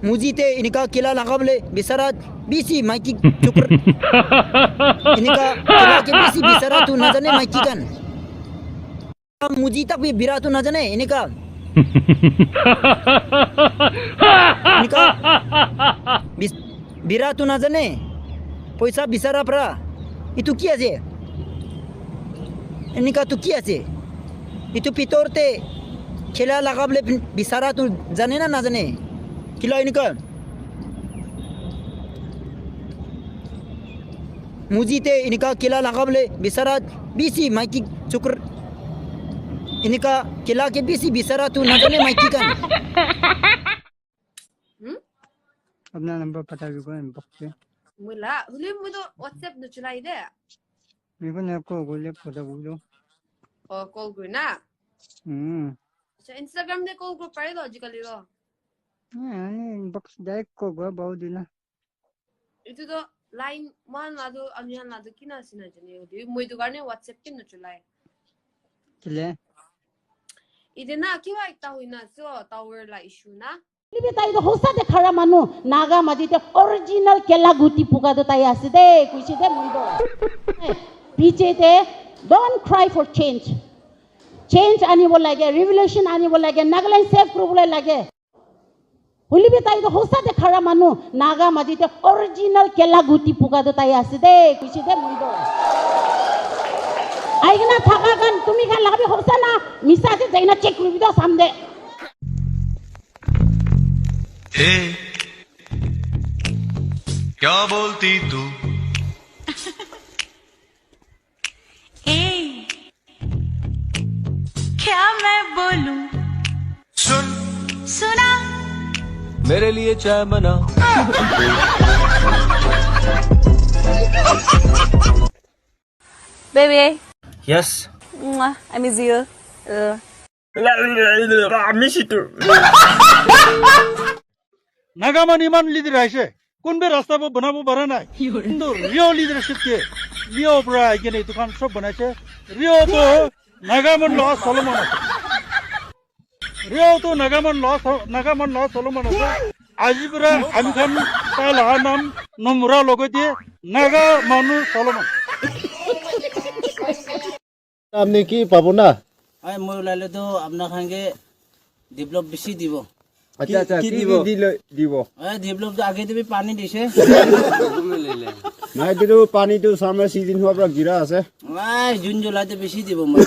मुझीते इनका किला लगावले बिसरात BC Mikey चुकर इनका किला के बीसी बिसरा तू न जाने माइकी kan मुझी तक भी बिरा तू न जाने इनका बिरा तू न जाने पैसा बिसरा परा itu কি আছে इनका तू কি আছে itu পিতরতে খেলা লাগাবলে বিসারা তু জানে না জানে কিলা ইনকা मुझीते इनका किला लगावले बिसरा बीसी माइकी चुकर इनका किला के बीसी बिसरा तू न जाने माइकी kan अपना नंबर पता भी कोई इनबॉक्स पे मुला हुले मुदो व्हाट्सएप न चलाई दे मेरे को ने आपको बोले पता बोलो ओ कॉल गुना अच्छा इंस्टाग्राम ने कॉल ग्रुप पारे लॉजिकली लो यानी इनबॉक्स डायरेक्ट को बहुत दिन itu do line man la do anian la do kina sina jene odi moi do garne whatsapp kin no chulai चले ide na kiwa ikta hoina so tower la issue na लिबे ताई तो होसा दे खरा मानु नागा मजिते ओरिजिनल केला गुटी पुका दे ताई आसे दे कुछि दे मुंडो पीछे they don't cry for change आनी बोल लागे रिवोल्यूशन आनी बोल लागे नागालैंड सेफ ग्रुप बोल लागे हुलिबे ताई तो होसा दे खरा मानु नागा मजिते ओरिजिनल केला गुटी पुका दे ताई आसे दे कुछि दे मुंडो आइगना थाका गान तुमी गान लाबे होसा ना मिसा दे जाइना चेक करबि दो सामने हे क्या बोलती तू ए क्या मैं बोलूं सुन सुना मेरे लिए चाय बना baby yes I miss you I miss you too নাগামান ইমান লিডার আছে কোনবে রাস্তা বানাবো পারে না কিন্তু রিও লিডারশিপ কে রিও পুরা এখানে দোকান সব বানাইছে রিও তো নাগামান ল সলোমন আছে রিও তো নাগামান ল সলোমন আছে আজি পুরা আমি খান তাই লাগা নাম নম্রা লগতে নাগা মানু সলোমন আপনি কি পাবো না আই মই লাইলে তো আপনার খানকে ডেভেলপ বেশি দিব আচ্ছা আচ্ছা কি দিব এই ডেভেলপ তো আগে তুমি পানি দিছে নাই দিলো পানীটো সামনে সিজন হোৱাৰ পৰা গিৰা আছে জুন জুলাইতে বেশি দিব মই